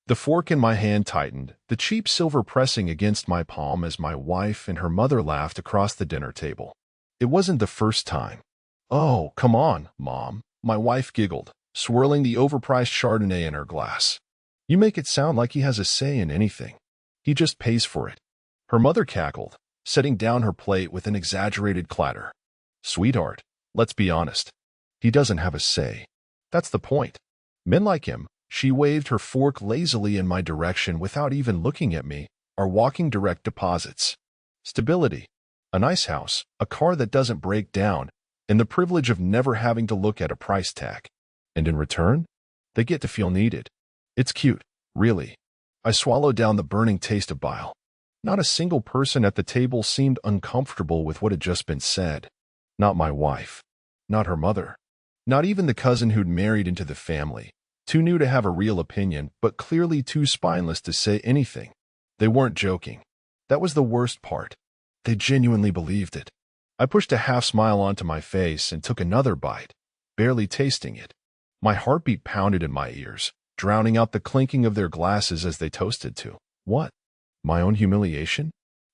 The fork in my hand tightened, the cheap silver pressing against my palm as my wife and her mother laughed across the dinner table. It wasn't the first time. "Oh, come on, Mom," my wife giggled, swirling the overpriced Chardonnay in her glass. "You make it sound like he has a say in anything. He just pays for it." Her mother cackled, setting down her plate with an exaggerated clatter. "Sweetheart, let's be honest. He doesn't have a say. That's the point. Men like him," she waved her fork lazily in my direction without even looking at me, "are walking direct deposits. Stability, a nice house, a car that doesn't break down, and the privilege of never having to look at a price tag. And in return, they get to feel needed. It's cute, really." I swallowed down the burning taste of bile. Not a single person at the table seemed uncomfortable with what had just been said. Not my wife. Not her mother. Not even the cousin who'd married into the family, too new to have a real opinion, but clearly too spineless to say anything. They weren't joking. That was the worst part. They genuinely believed it. I pushed a half-smile onto my face and took another bite, barely tasting it. My heartbeat pounded in my ears, drowning out the clinking of their glasses as they toasted to what? My own humiliation?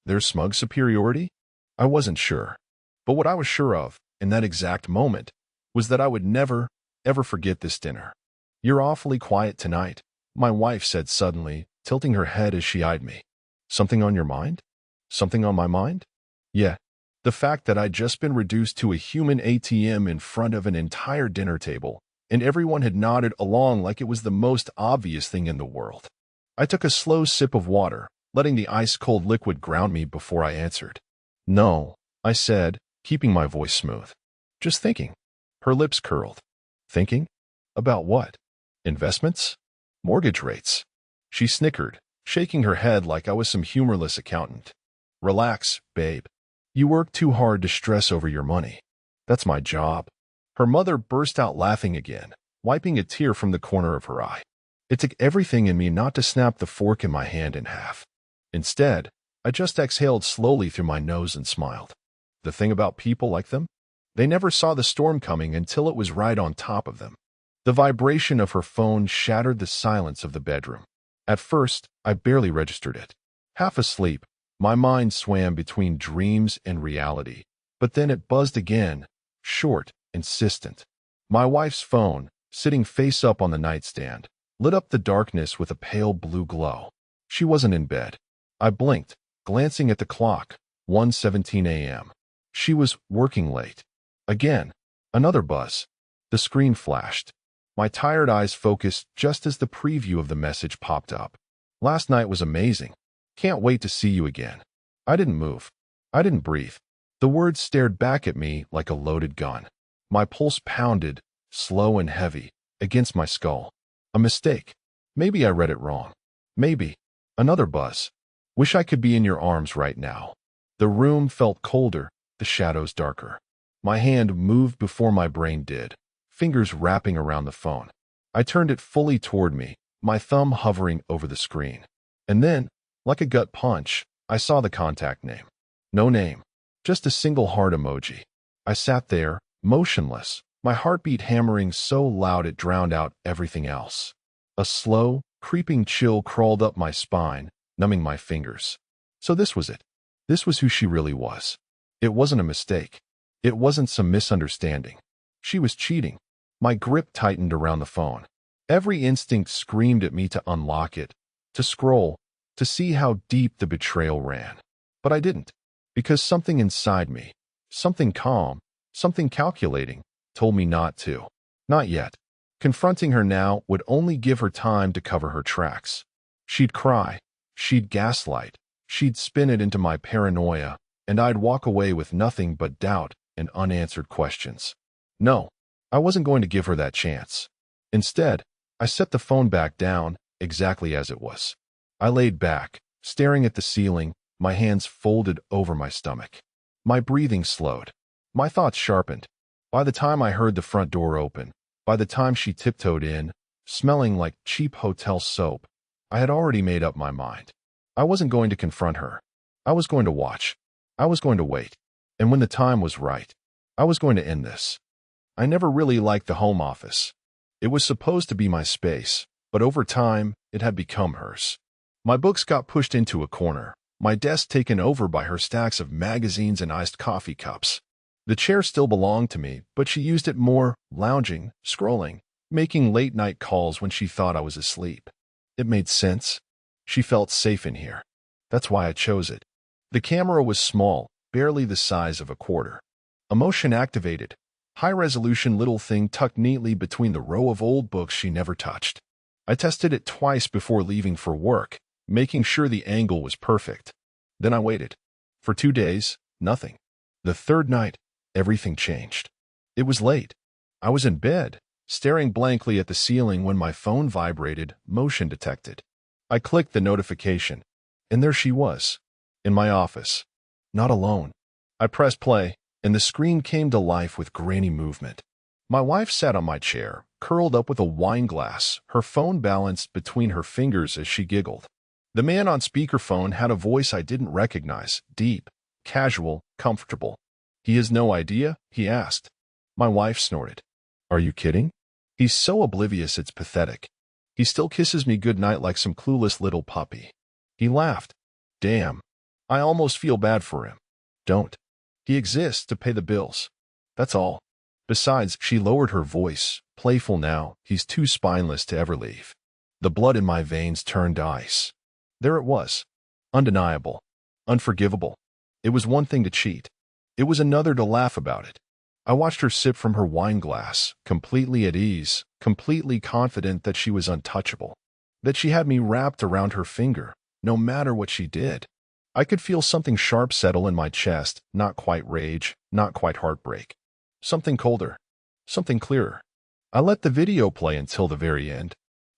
Their smug superiority? I wasn't sure. But what I was sure of, in that exact moment, was that I would never, ever forget this dinner. "You're awfully quiet tonight," my wife said suddenly, tilting her head as she eyed me. "Something on your mind?" "Something on my mind?" "Yeah. The fact that I'd just been reduced to a human ATM in front of an entire dinner table, and everyone had nodded along like it was the most obvious thing in the world." I took a slow sip of water, letting the ice-cold liquid ground me before I answered. "No," I said, keeping my voice smooth. "Just thinking." Her lips curled. "Thinking? About what? Investments? Mortgage rates?" She snickered, shaking her head like I was some humorless accountant. "Relax, babe. You work too hard to stress over your money. That's my job." Her mother burst out laughing again, wiping a tear from the corner of her eye. It took everything in me not to snap the fork in my hand in half. Instead, I just exhaled slowly through my nose and smiled. The thing about people like them? They never saw the storm coming until it was right on top of them. The vibration of her phone shattered the silence of the bedroom. At first, I barely registered it. Half asleep, my mind swam between dreams and reality. But then it buzzed again, short, insistent. My wife's phone, sitting face up on the nightstand, lit up the darkness with a pale blue glow. She wasn't in bed. I blinked, glancing at the clock, 1:17 a.m. She was working late. Again, another buzz. The screen flashed. My tired eyes focused just as the preview of the message popped up. "Last night was amazing. Can't wait to see you again." I didn't move. I didn't breathe. The words stared back at me like a loaded gun. My pulse pounded, slow and heavy, against my skull. A mistake. Maybe I read it wrong. Maybe. Another buzz. "Wish I could be in your arms right now." The room felt colder, the shadows darker. My hand moved before my brain did, fingers wrapping around the phone. I turned it fully toward me, my thumb hovering over the screen. And then, like a gut punch, I saw the contact name. No name. Just a single heart emoji. I sat there, motionless, my heartbeat hammering so loud it drowned out everything else. A slow, creeping chill crawled up my spine, numbing my fingers. So this was it. This was who she really was. It wasn't a mistake. It wasn't some misunderstanding. She was cheating. My grip tightened around the phone. Every instinct screamed at me to unlock it, to scroll, to see how deep the betrayal ran. But I didn't, because something inside me, something calm, something calculating, told me not to. Not yet. Confronting her now would only give her time to cover her tracks. She'd cry. She'd gaslight. She'd spin it into my paranoia, and I'd walk away with nothing but doubt and unanswered questions. No, I wasn't going to give her that chance. Instead, I set the phone back down, exactly as it was. I laid back, staring at the ceiling, my hands folded over my stomach. My breathing slowed. My thoughts sharpened. By the time I heard the front door open, by the time she tiptoed in, smelling like cheap hotel soap, I had already made up my mind. I wasn't going to confront her. I was going to watch. I was going to wait. And when the time was right, I was going to end this. I never really liked the home office. It was supposed to be my space, but over time, it had become hers. My books got pushed into a corner, my desk taken over by her stacks of magazines and iced coffee cups. The chair still belonged to me, but she used it more, lounging, scrolling, making late-night calls when she thought I was asleep. It made sense. She felt safe in here. That's why I chose it. The camera was small, barely the size of a quarter. A motion-activated, high-resolution little thing tucked neatly between the row of old books she never touched. I tested it twice before leaving for work, making sure the angle was perfect. Then I waited. For 2 days, nothing. The third night, everything changed. It was late. I was in bed, staring blankly at the ceiling when my phone vibrated, motion detected. I clicked the notification, and there she was, in my office. Not alone. I pressed play, and the screen came to life with grainy movement. My wife sat on my chair, curled up with a wine glass, her phone balanced between her fingers as she giggled. The man on speakerphone had a voice I didn't recognize, deep, casual, comfortable. "He has no idea?" he asked. My wife snorted. "Are you kidding? He's so oblivious it's pathetic. He still kisses me goodnight like some clueless little puppy." He laughed. "Damn. I almost feel bad for him." "Don't. He exists to pay the bills. That's all. Besides," she lowered her voice, playful now, "he's too spineless to ever leave." The blood in my veins turned to ice. There it was. Undeniable. Unforgivable. It was one thing to cheat. It was another to laugh about it. I watched her sip from her wine glass, completely at ease, completely confident that she was untouchable, that she had me wrapped around her finger, no matter what she did. I could feel something sharp settle in my chest, not quite rage, not quite heartbreak. Something colder, something clearer. I let the video play until the very end,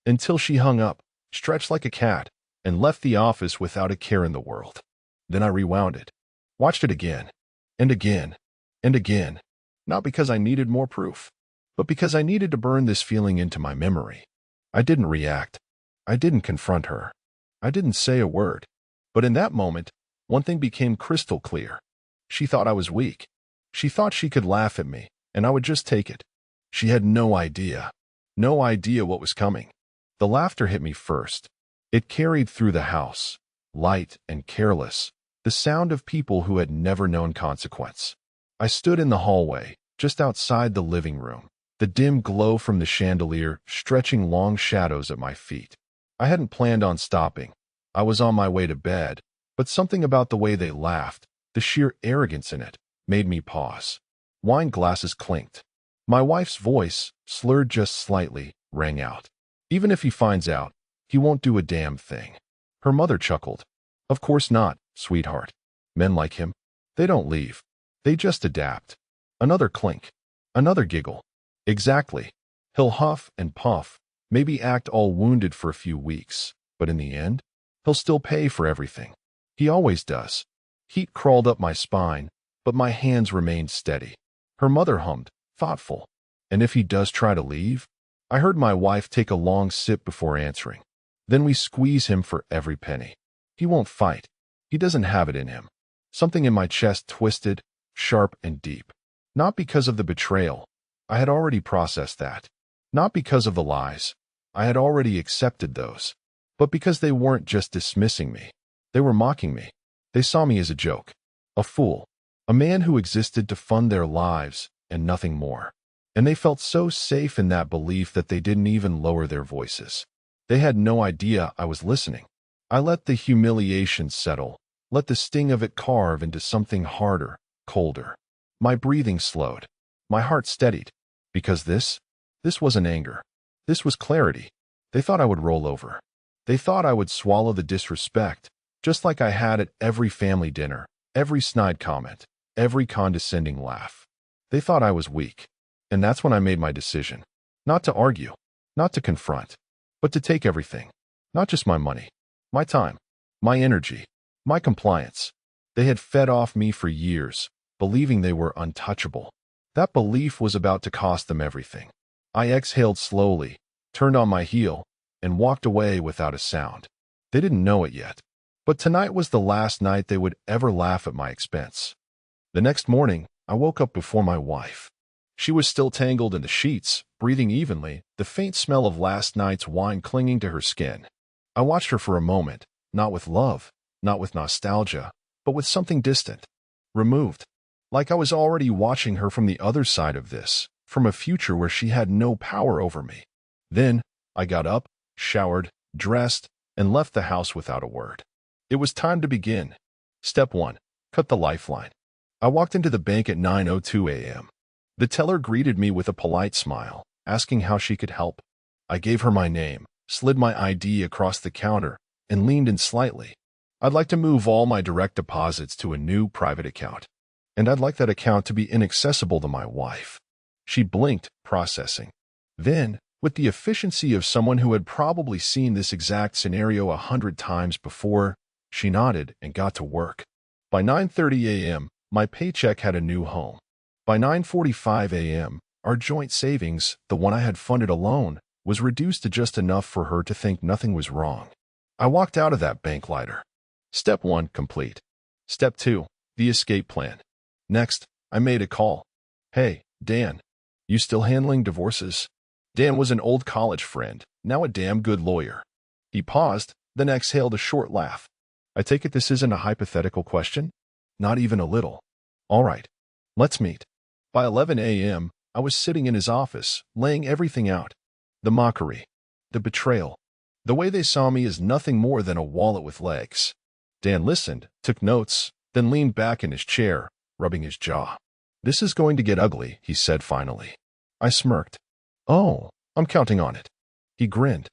until she hung up, stretched like a cat, and left the office without a care in the world. Then I rewound it, watched it again, and again, and again, not because I needed more proof, but because I needed to burn this feeling into my memory. I didn't react. I didn't confront her. I didn't say a word. But in that moment, one thing became crystal clear. She thought I was weak. She thought she could laugh at me, and I would just take it. She had no idea what was coming. The laughter hit me first. It carried through the house, light and careless, the sound of people who had never known consequence. I stood in the hallway, just outside the living room, the dim glow from the chandelier stretching long shadows at my feet. I hadn't planned on stopping. I was on my way to bed, but something about the way they laughed, the sheer arrogance in it, made me pause. Wine glasses clinked. My wife's voice, slurred just slightly, rang out. "Even if he finds out, he won't do a damn thing." Her mother chuckled. "Of course not, sweetheart. Men like him, they don't leave. They just adapt." Another clink. Another giggle. "Exactly. He'll huff and puff, maybe act all wounded for a few weeks, but in the end, he'll still pay for everything. He always does." Heat crawled up my spine, but my hands remained steady. Her mother hummed, thoughtful. "And if he does try to leave?" I heard my wife take a long sip before answering. "Then we squeeze him for every penny. He won't fight. He doesn't have it in him." Something in my chest twisted, sharp and deep. Not because of the betrayal. I had already processed that. Not because of the lies. I had already accepted those. But because they weren't just dismissing me. They were mocking me. They saw me as a joke. A fool. A man who existed to fund their lives and nothing more. And they felt so safe in that belief that they didn't even lower their voices. They had no idea I was listening. I let the humiliation settle, let the sting of it carve into something harder, colder. My breathing slowed. My heart steadied. Because this wasn't anger. This was clarity. They thought I would roll over. They thought I would swallow the disrespect, just like I had at every family dinner, every snide comment, every condescending laugh. They thought I was weak. And that's when I made my decision. Not to argue, not to confront, but to take everything. Not just my money, my time, my energy, my compliance. They had fed off me for years, believing they were untouchable. That belief was about to cost them everything. I exhaled slowly, turned on my heel, and walked away without a sound. They didn't know it yet, but tonight was the last night they would ever laugh at my expense. The next morning, I woke up before my wife. She was still tangled in the sheets, breathing evenly, the faint smell of last night's wine clinging to her skin. I watched her for a moment, not with love, not with nostalgia, but with something distant, removed. Like I was already watching her from the other side of this, from a future where she had no power over me. Then, I got up, showered, dressed, and left the house without a word. It was time to begin. Step 1. Cut the lifeline. I walked into the bank at 9:02 a.m. The teller greeted me with a polite smile, asking how she could help. I gave her my name, slid my ID across the counter, and leaned in slightly. I'd like to move all my direct deposits to a new private account. And I'd like that account to be inaccessible to my wife. She blinked, processing. Then, with the efficiency of someone who had probably seen this exact scenario 100 times before, she nodded and got to work. By 9:30 a.m., my paycheck had a new home. By 9:45 a.m., our joint savings, the one I had funded alone, was reduced to just enough for her to think nothing was wrong. I walked out of that bank lighter. Step 1 complete. Step 2, the escape plan. Next, I made a call. Hey, Dan, you still handling divorces? Dan was an old college friend, now a damn good lawyer. He paused, then exhaled a short laugh. I take it this isn't a hypothetical question? Not even a little. All right, let's meet. By 11 a.m., I was sitting in his office, laying everything out. The mockery, the betrayal. The way they saw me is nothing more than a wallet with legs. Dan listened, took notes, then leaned back in his chair, rubbing his jaw. This is going to get ugly, he said finally. I smirked. Oh, I'm counting on it. He grinned.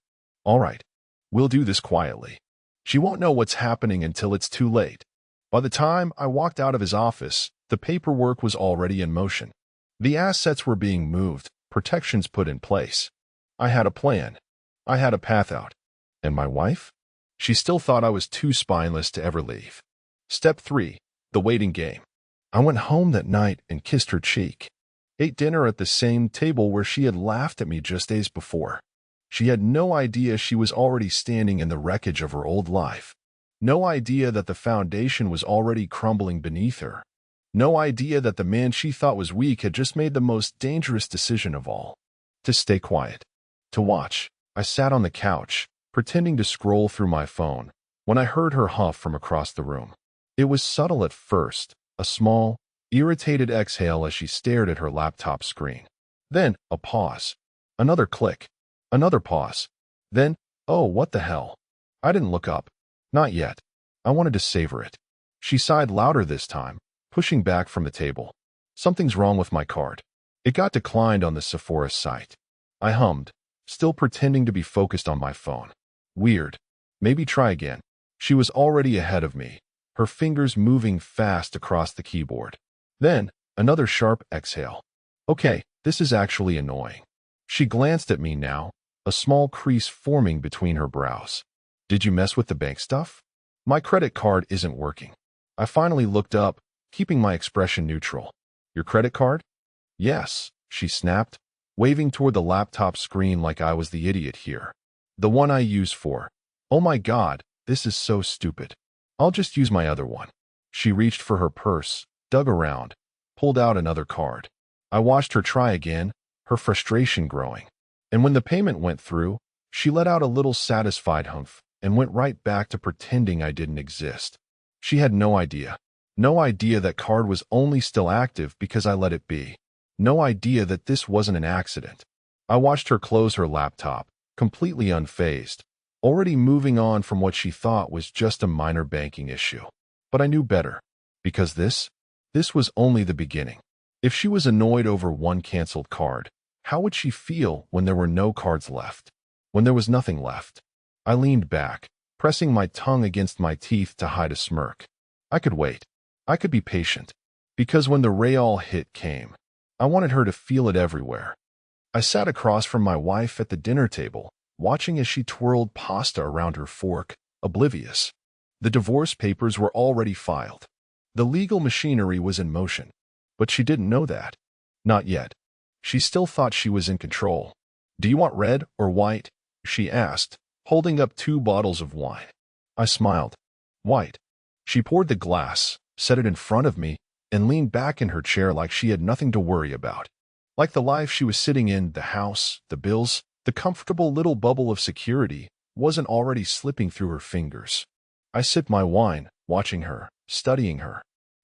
All right, we'll do this quietly. She won't know what's happening until it's too late. By the time I walked out of his office, the paperwork was already in motion. The assets were being moved, protections put in place. I had a plan. I had a path out. And my wife? She still thought I was too spineless to ever leave. Step 3, the waiting game. I went home that night and kissed her cheek. Ate dinner at the same table where she had laughed at me just days before. She had no idea she was already standing in the wreckage of her old life. No idea that the foundation was already crumbling beneath her. No idea that the man she thought was weak had just made the most dangerous decision of all. To stay quiet. To watch. I sat on the couch, pretending to scroll through my phone, when I heard her huff from across the room. It was subtle at first, a small, irritated exhale as she stared at her laptop screen. Then, a pause. Another click. Another pause. Then, oh, what the hell? I didn't look up. Not yet. I wanted to savor it. She sighed louder this time, pushing back from the table. Something's wrong with my card. It got declined on the Sephora site. I hummed, still pretending to be focused on my phone. Weird. Maybe try again. She was already ahead of me, her fingers moving fast across the keyboard. Then, another sharp exhale. Okay, this is actually annoying. She glanced at me now, a small crease forming between her brows. Did you mess with the bank stuff? My credit card isn't working. I finally looked up, keeping my expression neutral. Your credit card? Yes, she snapped, waving toward the laptop screen like I was the idiot here. The one I use for. Oh my God, this is so stupid. I'll just use my other one. She reached for her purse, dug around, pulled out another card. I watched her try again, her frustration growing. And when the payment went through, she let out a little satisfied humph and went right back to pretending I didn't exist. She had no idea. No idea that card was only still active because I let it be. No idea that this wasn't an accident. I watched her close her laptop, completely unfazed, already moving on from what she thought was just a minor banking issue. But I knew better, because this was only the beginning. If she was annoyed over one canceled card, how would she feel when there were no cards left? When there was nothing left? I leaned back, pressing my tongue against my teeth to hide a smirk. I could wait. I could be patient. Because when the Real hit came, I wanted her to feel it everywhere. I sat across from my wife at the dinner table, watching as she twirled pasta around her fork, oblivious. The divorce papers were already filed. The legal machinery was in motion. But she didn't know that. Not yet. She still thought she was in control. Do you want red or white? She asked, holding up 2 bottles of wine. I smiled. White. She poured the glass, set it in front of me, and leaned back in her chair like she had nothing to worry about. Like the life she was sitting in, the house, the bills, the comfortable little bubble of security, wasn't already slipping through her fingers. I sipped my wine, watching her, studying her.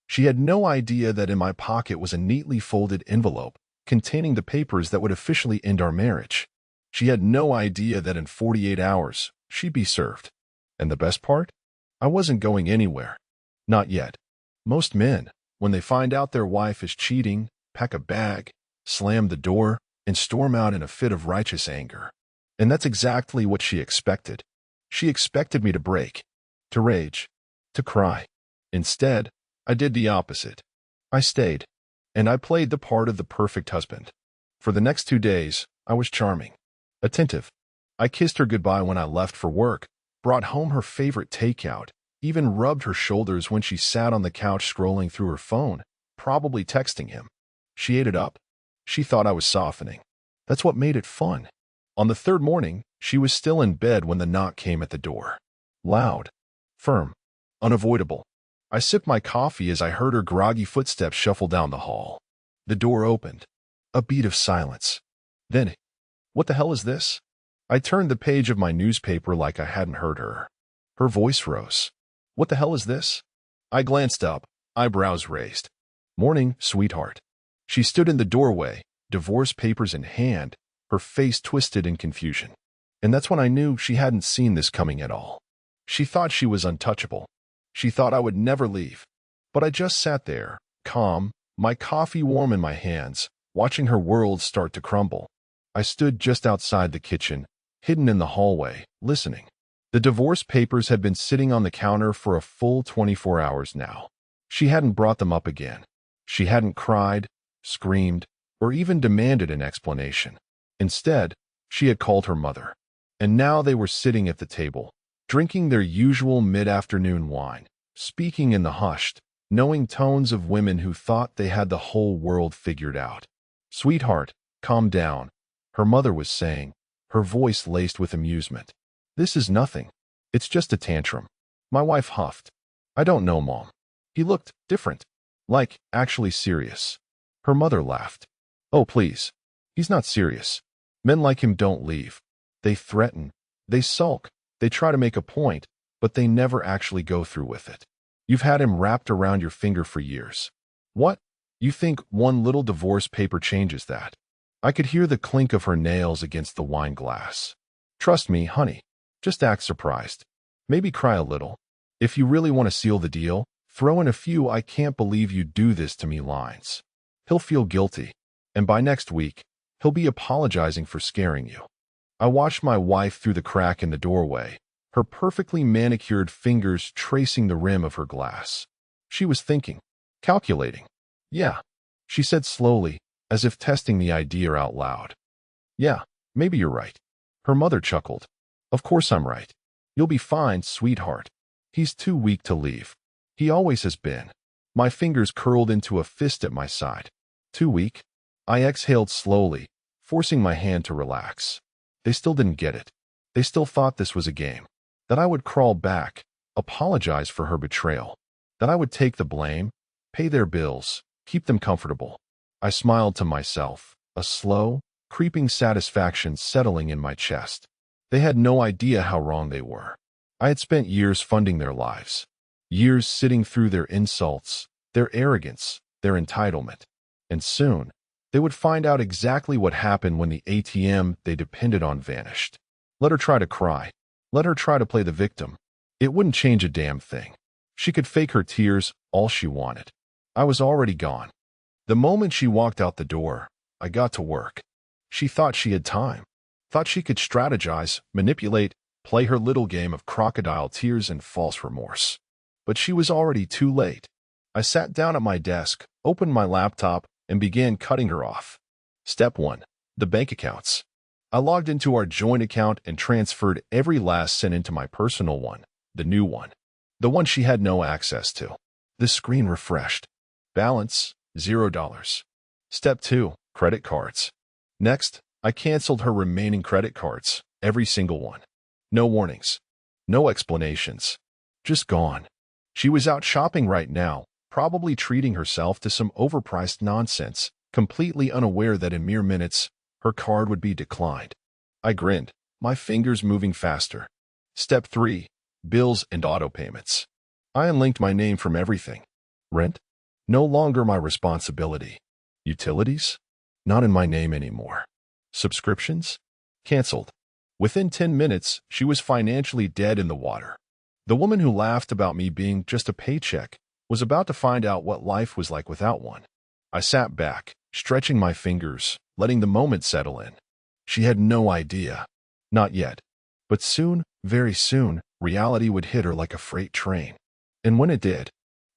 She had no idea that in my pocket was a neatly folded envelope containing the papers that would officially end our marriage. She had no idea that in 48 hours, she'd be served. And the best part? I wasn't going anywhere. Not yet. Most men, when they find out their wife is cheating, pack a bag, slam the door, and storm out in a fit of righteous anger. And that's exactly what she expected. She expected me to break, to rage, to cry. Instead, I did the opposite. I stayed, and I played the part of the perfect husband. For the next 2 days, I was charming, attentive. I kissed her goodbye when I left for work, brought home her favorite takeout, even rubbed her shoulders when she sat on the couch scrolling through her phone, probably texting him. She ate it up. She thought I was softening. That's what made it fun. On the third morning, she was still in bed when the knock came at the door. Loud, firm, unavoidable. I sipped my coffee as I heard her groggy footsteps shuffle down the hall. The door opened. A beat of silence. Then, what the hell is this? I turned the page of my newspaper like I hadn't heard her. Her voice rose. What the hell is this? I glanced up, eyebrows raised. Morning, sweetheart. She stood in the doorway, divorce papers in hand, her face twisted in confusion. And that's when I knew she hadn't seen this coming at all. She thought she was untouchable. She thought I would never leave. But I just sat there, calm, my coffee warm in my hands, watching her world start to crumble. I stood just outside the kitchen, hidden in the hallway, listening. The divorce papers had been sitting on the counter for a full 24 hours now. She hadn't brought them up again. She hadn't cried, screamed, or even demanded an explanation. Instead, she had called her mother. And now they were sitting at the table, drinking their usual mid-afternoon wine, speaking in the hushed, knowing tones of women who thought they had the whole world figured out. Sweetheart, calm down, her mother was saying, her voice laced with amusement. This is nothing. It's just a tantrum. My wife huffed. I don't know, Mom. He looked different. Like, actually serious. Her mother laughed. Oh, please. He's not serious. Men like him don't leave. They threaten. They sulk. They try to make a point, but they never actually go through with it. You've had him wrapped around your finger for years. What? You think one little divorce paper changes that? I could hear the clink of her nails against the wine glass. Trust me, honey. Just act surprised. Maybe cry a little. If you really want to seal the deal, throw in a few "I can't believe you do this to me" lines. He'll feel guilty. And by next week, he'll be apologizing for scaring you. I watched my wife through the crack in the doorway, her perfectly manicured fingers tracing the rim of her glass. She was thinking, calculating. Yeah, she said slowly, as if testing the idea out loud. Yeah, maybe you're right. Her mother chuckled. Of course I'm right. You'll be fine, sweetheart. He's too weak to leave. He always has been. My fingers curled into a fist at my side. Too weak? I exhaled slowly, forcing my hand to relax. They still didn't get it. They still thought this was a game. That I would crawl back, apologize for her betrayal. That I would take the blame, pay their bills, keep them comfortable. I smiled to myself, a slow, creeping satisfaction settling in my chest. They had no idea how wrong they were. I had spent years funding their lives. Years sitting through their insults, their arrogance, their entitlement. And soon, they would find out exactly what happened when the ATM they depended on vanished. Let her try to cry. Let her try to play the victim. It wouldn't change a damn thing. She could fake her tears all she wanted. I was already gone. The moment she walked out the door, I got to work. She thought she had time. Thought she could strategize, manipulate, play her little game of crocodile tears and false remorse. But she was already too late. I sat down at my desk, opened my laptop, and began cutting her off. Step 1. The bank accounts. I logged into our joint account and transferred every last cent into my personal one, the new one. The one she had no access to. The screen refreshed. Balance, $0. Step 2. Credit cards. Next, I canceled her remaining credit cards, every single one. No warnings. No explanations. Just gone. She was out shopping right now, probably treating herself to some overpriced nonsense, completely unaware that in mere minutes, her card would be declined. I grinned, my fingers moving faster. Step 3. Bills and auto payments. I unlinked my name from everything. Rent? No longer my responsibility. Utilities? Not in my name anymore. Subscriptions? Canceled. Within 10 minutes, she was financially dead in the water. The woman who laughed about me being just a paycheck was about to find out what life was like without one. I sat back, stretching my fingers, letting the moment settle in. She had no idea. Not yet. But soon, very soon, reality would hit her like a freight train. And when it did,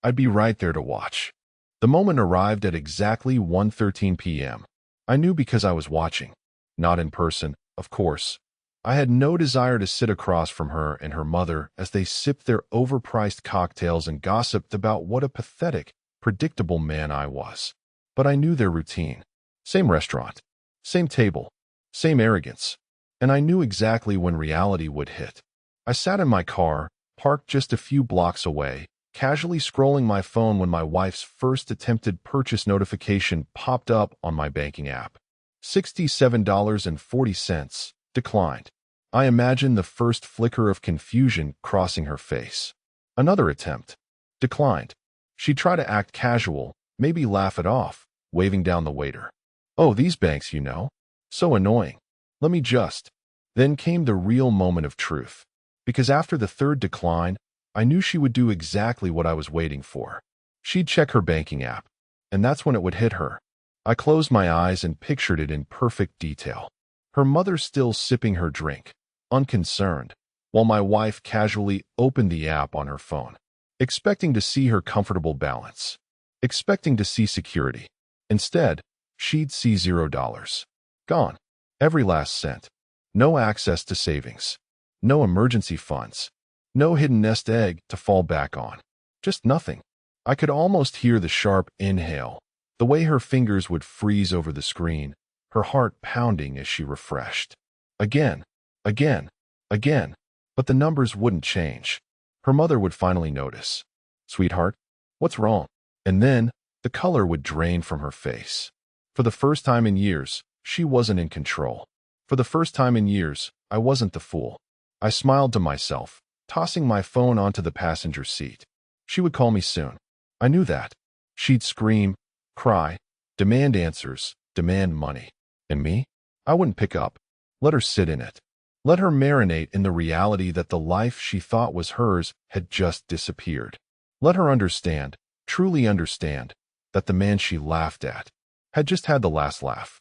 I'd be right there to watch. The moment arrived at exactly 1:13 p.m. I knew because I was watching. Not in person, of course. I had no desire to sit across from her and her mother as they sipped their overpriced cocktails and gossiped about what a pathetic, predictable man I was. But I knew their routine. Same restaurant, same table, same arrogance. And I knew exactly when reality would hit. I sat in my car, parked just a few blocks away, casually scrolling my phone when my wife's first attempted purchase notification popped up on my banking app. $67.40. Declined. I imagined the first flicker of confusion crossing her face. Another attempt. Declined. She tried to act casual, maybe laugh it off, waving down the waiter. Oh, these banks, you know. So annoying. Let me just. Then came the real moment of truth. Because after the third decline, I knew she would do exactly what I was waiting for. She'd check her banking app. And that's when it would hit her. I closed my eyes and pictured it in perfect detail. Her mother still sipping her drink, unconcerned, while my wife casually opened the app on her phone, expecting to see her comfortable balance, expecting to see security. Instead, she'd see $0. Gone. Every last cent. No access to savings. No emergency funds. No hidden nest egg to fall back on. Just nothing. I could almost hear the sharp inhale, the way her fingers would freeze over the screen, her heart pounding as she refreshed. Again, again, again. But the numbers wouldn't change. Her mother would finally notice. Sweetheart, what's wrong? And then, the color would drain from her face. For the first time in years, she wasn't in control. For the first time in years, I wasn't the fool. I smiled to myself, tossing my phone onto the passenger seat. She would call me soon. I knew that. She'd scream, cry, demand answers, demand money. And me? I wouldn't pick up. Let her sit in it. Let her marinate in the reality that the life she thought was hers had just disappeared. Let her understand, truly understand, that the man she laughed at had just had the last laugh.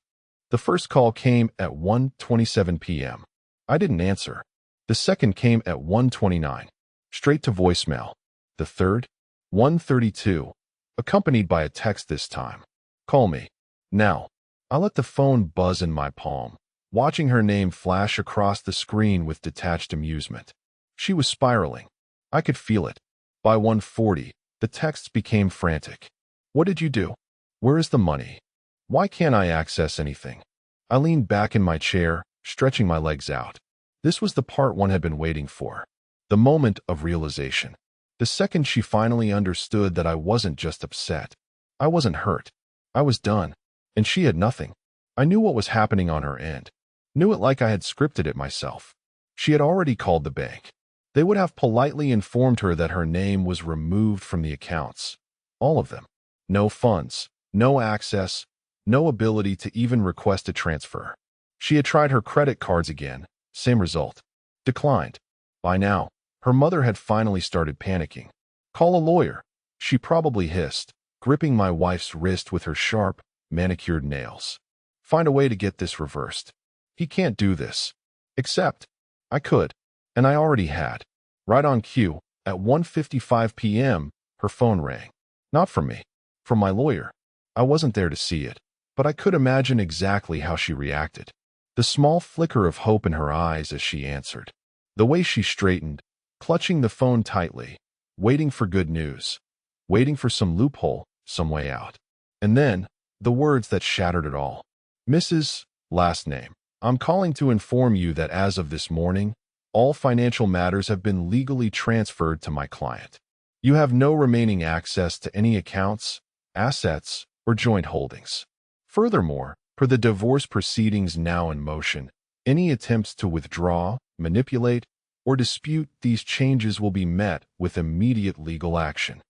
The first call came at 1:27 p.m. I didn't answer. The second came at 1:29, straight to voicemail. The third, 1:32, accompanied by a text this time. Call me. Now. I let the phone buzz in my palm, watching her name flash across the screen with detached amusement. She was spiraling. I could feel it. By 1:40, the texts became frantic. What did you do? Where is the money? Why can't I access anything? I leaned back in my chair, stretching my legs out. This was the part one had been waiting for. The moment of realization. The second she finally understood that I wasn't just upset. I wasn't hurt. I was done. And she had nothing. I knew what was happening on her end. Knew it like I had scripted it myself. She had already called the bank. They would have politely informed her that her name was removed from the accounts. All of them. No funds, no access, no ability to even request a transfer. She had tried her credit cards again. Same result. Declined. By now, her mother had finally started panicking. Call a lawyer, she probably hissed, gripping my wife's wrist with her sharp, manicured nails. Find a way to get this reversed. He can't do this. Except, I could. And I already had. Right on cue, at 1:55 p.m., her phone rang. Not from me. From my lawyer. I wasn't there to see it, but I could imagine exactly how she reacted. The small flicker of hope in her eyes as she answered. The way she straightened, clutching the phone tightly, waiting for good news. Waiting for some loophole, some way out. And then, the words that shattered it all. Mrs. Last name. I'm calling to inform you that as of this morning, all financial matters have been legally transferred to my client. You have no remaining access to any accounts, assets, or joint holdings. Furthermore, per the divorce proceedings now in motion, any attempts to withdraw, manipulate, or dispute these changes will be met with immediate legal action.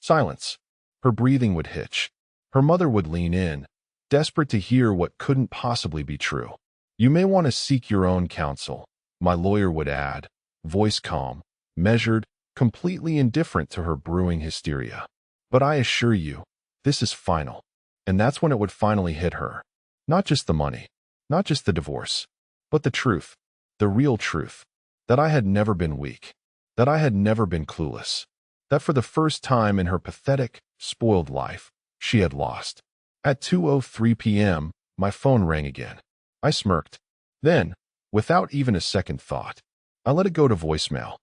Silence. Her breathing would hitch. Her mother would lean in, desperate to hear what couldn't possibly be true. You may want to seek your own counsel, my lawyer would add, voice calm, measured, completely indifferent to her brewing hysteria. But I assure you, this is final. And that's when it would finally hit her. Not just the money, not just the divorce, but the truth, the real truth, that I had never been weak, that I had never been clueless, that for the first time in her pathetic, spoiled life, she had lost. At 2:03 p.m., my phone rang again. I smirked. Then, without even a second thought, I let it go to voicemail.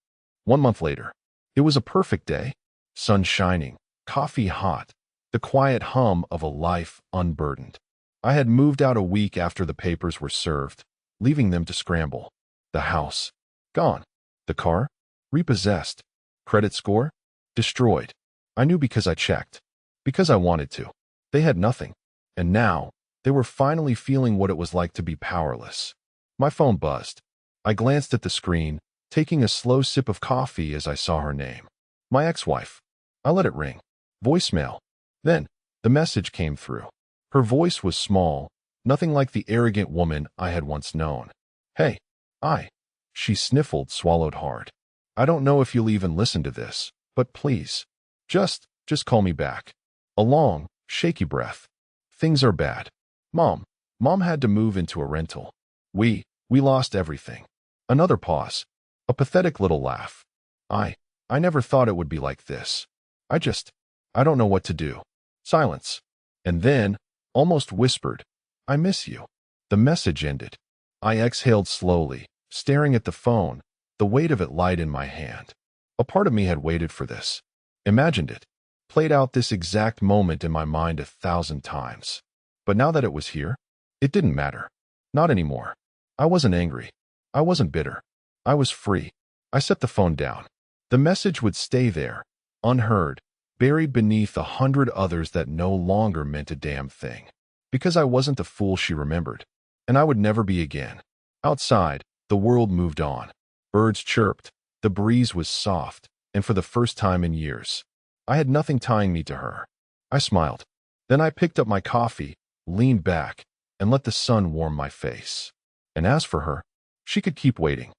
1 month later, it was a perfect day. Sun shining, coffee hot, the quiet hum of a life unburdened. I had moved out a week after the papers were served, leaving them to scramble. The house, gone. The car, repossessed. Credit score, destroyed. I knew because I checked. Because I wanted to. They had nothing. And now, they were finally feeling what it was like to be powerless. My phone buzzed. I glanced at the screen, taking a slow sip of coffee as I saw her name. My ex-wife. I let it ring. Voicemail. Then, the message came through. Her voice was small, nothing like the arrogant woman I had once known. Hey, she sniffled, swallowed hard. I don't know if you'll even listen to this, but please, just call me back. A long, shaky breath. Things are bad. Mom had to move into a rental. We lost everything. Another pause. A pathetic little laugh. I never thought it would be like this. I don't know what to do. Silence. And then, almost whispered, I miss you. The message ended. I exhaled slowly, staring at the phone, the weight of it light in my hand. A part of me had waited for this. Imagined it. Played out this exact moment in my mind 1,000 times. But now that it was here, it didn't matter. Not anymore. I wasn't angry. I wasn't bitter. I was free. I set the phone down. The message would stay there, unheard, buried beneath 100 others that no longer meant a damn thing. Because I wasn't the fool she remembered. And I would never be again. Outside, the world moved on. Birds chirped. The breeze was soft. And for the first time in years, I had nothing tying me to her. I smiled. Then I picked up my coffee, leaned back, and let the sun warm my face. And as for her, she could keep waiting.